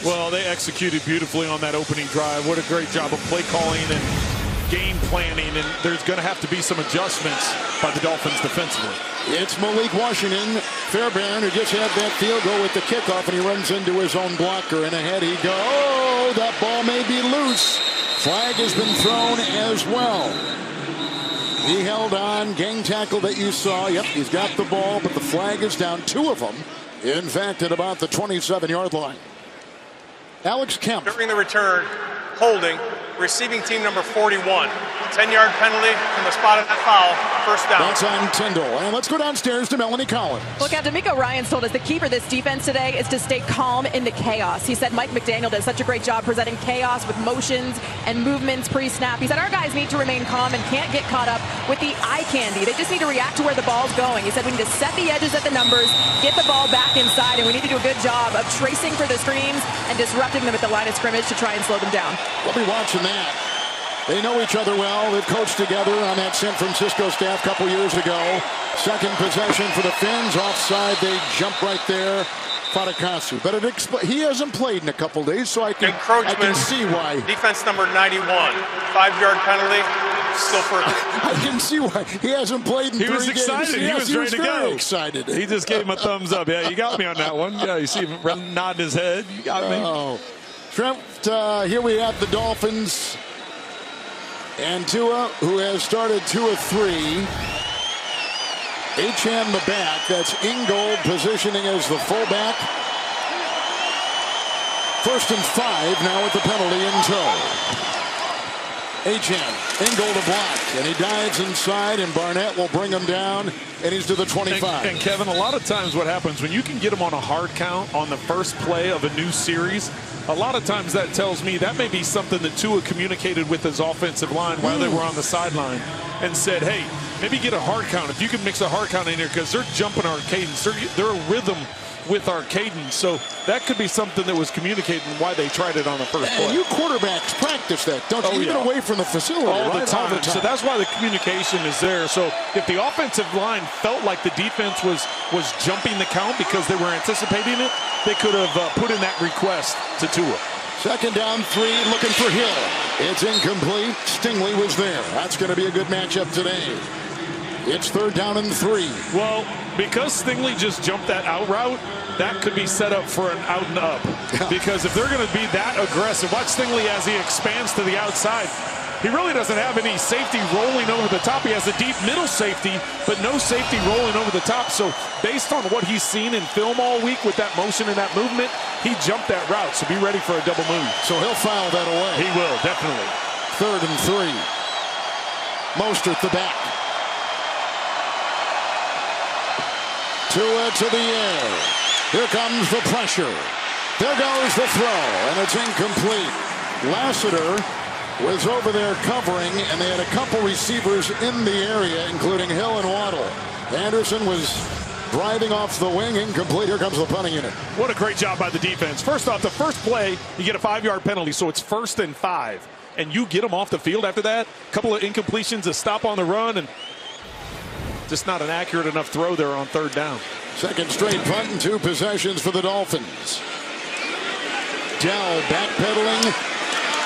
Well, they executed beautifully on that opening drive. What a great job of play calling and game planning, and there's going to have to be some adjustments by the Dolphins defensively. It's Malik Washington, Fairbairn, who just had that field goal with the kickoff, and he runs into his own blocker, and ahead he goes. Oh, that ball may be loose. Flag has been thrown as well. He held on, gang tackle that you saw. Yep, he's got the ball, but the flag is down. Two of them, in fact, at about the 27-yard line. Alex Kemp. During the return, holding, receiving team number 41. 10-yard penalty from the spot of that foul. First down. That's on Tyndall. And let's go downstairs to Melanie Collins. Well, Captain Miko Ryans told us the key for this defense today is to stay calm in the chaos. He said Mike McDaniel does such a great job presenting chaos with motions and movements pre-snap. He said our guys need to remain calm and can't get caught up with the eye candy. They just need to react to where the ball's going. He said we need to set the edges at the numbers, get the ball back inside, and we need to do a good job of tracing for the screens and disrupting them at the line of scrimmage to try and slow them down. We'll be watching that. They know each other well. They've coached together on that San Francisco staff a couple years ago. Second possession for the Finns. Offside, they jump right there. Fadakasu. But he hasn't played in a couple days, so I can see why. Defense number 91. 5-yard penalty. Still for. I can see why he hasn't played in 3 games. He was excited. Yes, he was ready to go. Excited. He just gave him a thumbs up. Yeah, you got me on that one. Yeah, you see him nodding his head. You got me. Oh, Trent. Here we have the Dolphins. And Tua, who has started 2 of 3. Achane the back. That's Ingold positioning as the fullback. 1st and 5 now with the penalty in tow. Achane, Ingold a block, and he dives inside, and Barnett will bring him down, and he's to the 25. And Kevin, a lot of times what happens when you can get him on a hard count on the first play of a new series, a lot of times that tells me that may be something that Tua communicated with his offensive line while they were on the sideline and said, hey, maybe get a hard count. If you can mix a hard count in here, because they're jumping our cadence. They're a rhythm with our cadence. So that could be something that was communicating why they tried it on the first play. And you quarterbacks practice that, don't you? Even away from the facility. All right? the time. So that's why the communication is there. So if the offensive line felt like the defense was jumping the count because they were anticipating it, they could have put in that request to Tua. 2nd down 3, looking for Hill. It's incomplete. Stingley was there. That's going to be a good matchup today. It's 3rd down and 3. Well, because Stingley just jumped that out route, that could be set up for an out and up. Because if they're going to be that aggressive, watch Stingley as he expands to the outside. He really doesn't have any safety rolling over the top. He has a deep middle safety, but no safety rolling over the top. So based on what he's seen in film all week with that motion and that movement, he jumped that route. So be ready for a double move. So he'll foul that away. He will, definitely. 3rd and 3. Mostert the back. Tua to the air. Here comes the pressure. There goes the throw, and it's incomplete. Lassiter was over there covering, and they had a couple receivers in the area, including Hill and Waddle. Anderson was driving off the wing, incomplete. Here comes the punting unit. What a great job by the defense. First off, the first play, you get a 5-yard penalty, so it's 1st and 5. And you get them off the field after that. A couple of incompletions, a stop on the run, and just not an accurate enough throw there on 3rd down. 2nd straight punt and 2 possessions for the Dolphins. Dell backpedaling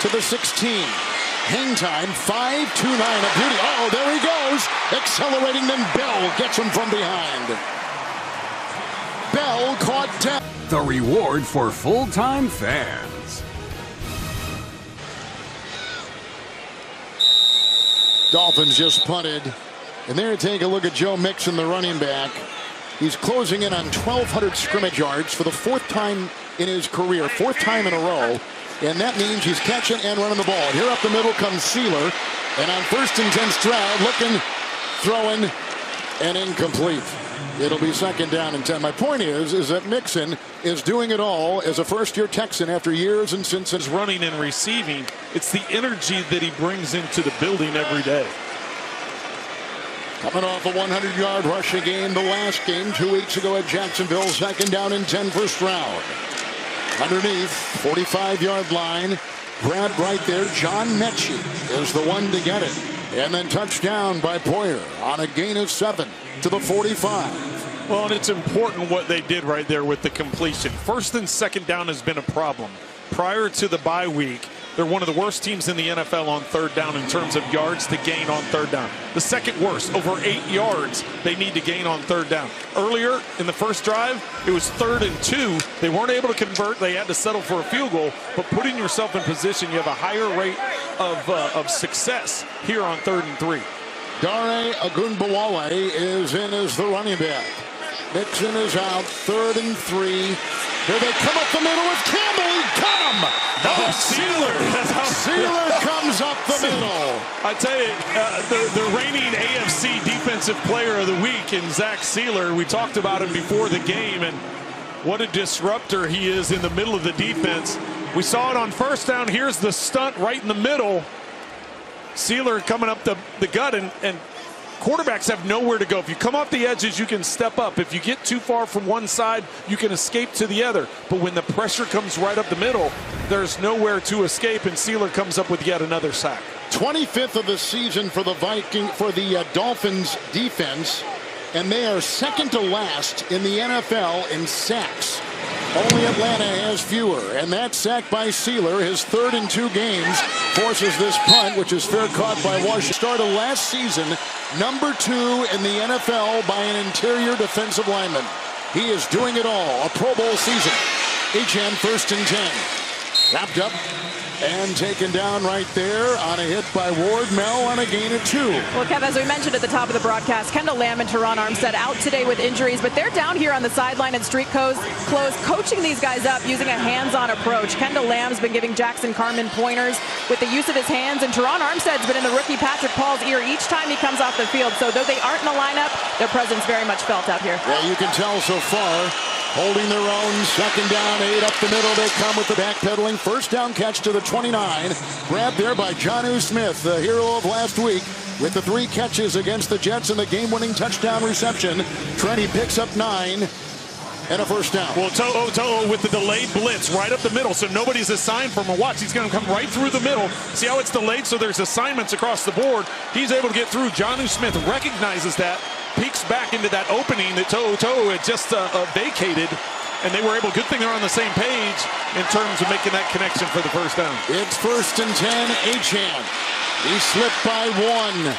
to the 16. Hang time, 5-2-9, a beauty. Oh, there he goes. Accelerating, then Bell gets him from behind. Bell caught down. The reward for full-time fans. Dolphins just punted. And there, take a look at Joe Mixon, the running back. He's closing in on 1,200 scrimmage yards for the 4th time in his career, 4th time in a row. And that means he's catching and running the ball. And here up the middle comes Sealer. And on 1st and 10, Stroud looking, throwing, and incomplete. It'll be 2nd down and 10. My point is that Mixon is doing it all as a first-year Texan after years and since his running and receiving. It's the energy that he brings into the building every day. Coming off a 100-yard rushing game the last game 2 weeks ago at Jacksonville. 2nd down and 10 for Stroud. Underneath, 45-yard line. Grabbed right there. John Mechie is the one to get it. And then touchdown by Poyer on a gain of 7 to the 45. Well, and it's important what they did right there with the completion. First and second down has been a problem. Prior to the bye week, they're one of the worst teams in the NFL on third down in terms of yards to gain on third down. The second worst, over 8 yards they need to gain on third down. Earlier in the first drive, it was 3rd and 2. They weren't able to convert. They had to settle for a field goal. But putting yourself in position, you have a higher rate of success here on 3rd and 3. Dare Ogunbowale is in as the running back. Mixon is out, 3rd and 3. Here they come up the middle with Campbell. He got him. Oh, Sealer comes up the middle. I tell you, the reigning AFC Defensive Player of the Week in Zach Sealer. We talked about him before the game, and what a disruptor he is in the middle of the defense. We saw it on first down. Here's the stunt right in the middle. Sealer coming up the gut, and quarterbacks have nowhere to go. If you come off the edges, you can step up. If you get too far from one side, you can escape to the other. But when the pressure comes right up the middle, there's nowhere to escape, and Sealer comes up with yet another sack. 25th of the season for the Dolphins defense, and they are second to last in the NFL in sacks. Only Atlanta has fewer, and that sack by Sealer, his 3rd in 2 games, forces this punt, which is fair caught by Washington. Started last season, number 2 in the NFL by an interior defensive lineman. He is doing it all. A Pro Bowl season. Achane 1st and 10. Wrapped up and taken down right there on a hit by Ward. Mel on a gain of 2. Well, Kev, as we mentioned at the top of the broadcast, Kendall Lamb and Teron Armstead out today with injuries, but they're down here on the sideline and street close, coaching these guys up using a hands-on approach. Kendall Lamb's been giving Jackson Carman pointers with the use of his hands, and Teron Armstead's been in the rookie Patrick Paul's ear each time he comes off the field. So though they aren't in the lineup, their presence very much felt out here. Yeah, you can tell so far. Holding their own, 2nd down, 8 up the middle. They come with the backpedaling. First down catch to the 29. Grabbed there by Jonnu Smith, the hero of last week, with the 3 catches against the Jets and the game-winning touchdown reception. Trendy picks up 9 and a first down. Well, To'o with the delayed blitz right up the middle, so nobody's assigned from a watch. He's going to come right through the middle. See how it's delayed, so there's assignments across the board. He's able to get through. Jonnu Smith recognizes that, peeks back into that opening that To'o had just vacated, and they were able, good thing they're on the same page in terms of making that connection for the first down. It's 1st and 10, Achane. He slipped by 1.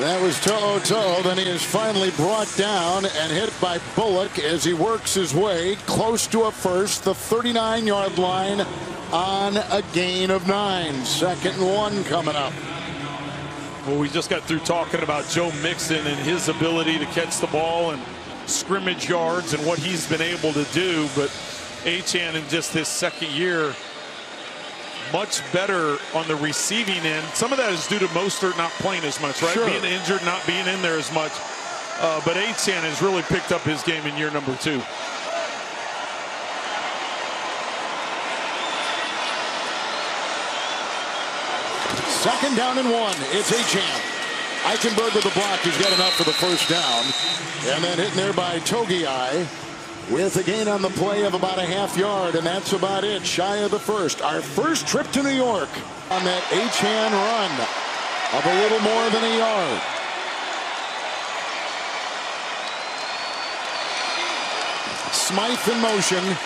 That was To'o. Then he is finally brought down and hit by Bullock as he works his way close to a first, the 39-yard line on a gain of 9. 2nd and 1 coming up. Well, we just got through talking about Joe Mixon and his ability to catch the ball and scrimmage yards and what he's been able to do. But Achane in just his 2nd year, much better on the receiving end. Some of that is due to Mostert not playing as much, right? Sure. Being injured, not being in there as much. But Achane has really picked up his game in year number 2. Second down and 1. It's Achane. Eichenberg with the block. He's got enough for the first down. And then hitting there by Togiai with a gain on the play of about a half yard. And that's about it. Shy of the first. Our first trip to New York on that Achane run of a little more than a yard. Smythe in motion.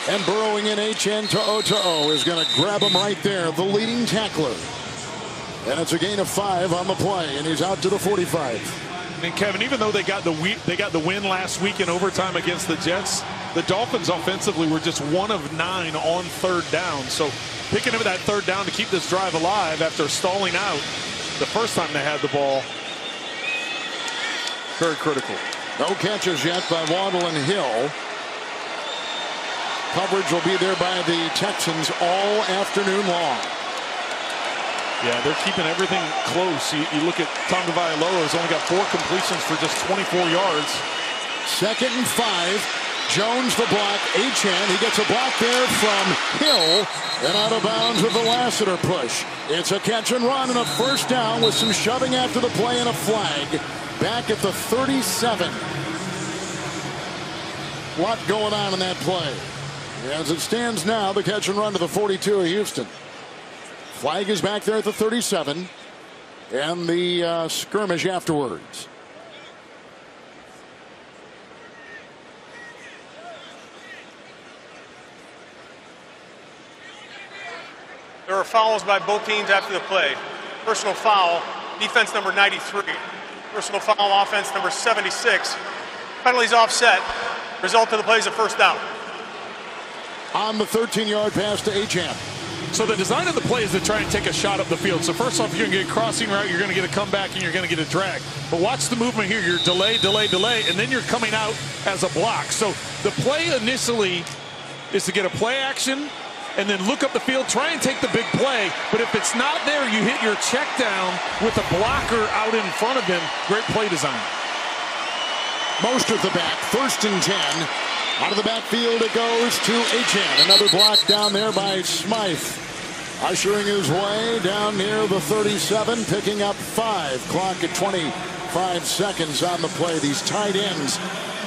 And burrowing in Achane. To'o is going to grab him right there, the leading tackler. And it's a gain of 5 on the play, and he's out to the 45. And Kevin, even though they got the win last week in overtime against the Jets, the Dolphins offensively were just 1 of 9 on 3rd down. So picking up that 3rd down to keep this drive alive after stalling out the first time they had the ball, very critical. No catches yet by Waddle and Hill. Coverage will be there by the Texans all afternoon long. Yeah, they're keeping everything close. You look at Tom Vailoa, has only got 4 completions for just 24 yards. 2nd and 5. Jones the block. Achane, he gets a block there from Hill. And out of bounds with the Lassiter push. It's a catch and run and a first down with some shoving after the play and a flag. Back at the 37. Lot going on in that play. As it stands now, the catch and run to the 42 of Houston. Flag is back there at the 37. And the skirmish afterwards. There were fouls by both teams after the play. Personal foul, defense number 93. Personal foul, offense number 76. Penalties offset. Result of the play is a first down. On the 13-yard pass to Achane. So the design of the play is to try and take a shot up the field. So first off, you're going to get a crossing route, you're going to get a comeback, and you're going to get a drag. But watch the movement here. You're delay, and then you're coming out as a block. So the play initially is to get a play action and then look up the field, try and take the big play. But if it's not there, you hit your check down with a blocker out in front of him. Great play design. Most of the back, 1st and 10. Out of the backfield it goes to Achane. Another block down there by Smythe. Ushering his way down near the 37, picking up 5. Clock at 25 seconds on the play. These tight ends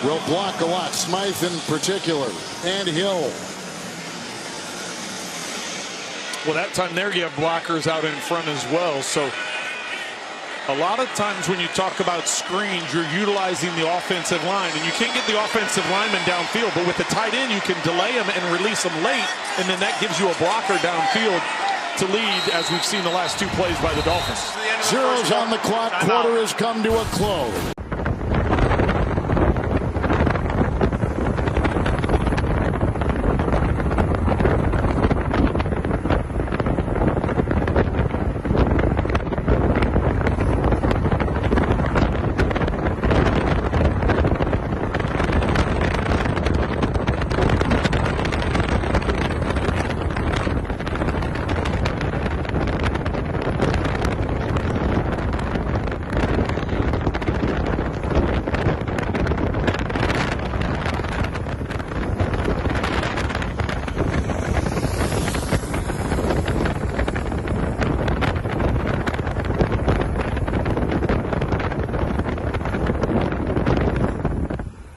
will block a lot. Smythe in particular, and Hill. Well, that time there you have blockers out in front as well. So a lot of times when you talk about screens, you're utilizing the offensive line, and you can't get the offensive lineman downfield, but with the tight end, you can delay him and release him late, and then that gives you a blocker downfield to lead, as we've seen the last 2 plays by the Dolphins. Zeros on the clock. Quarter has come to a close.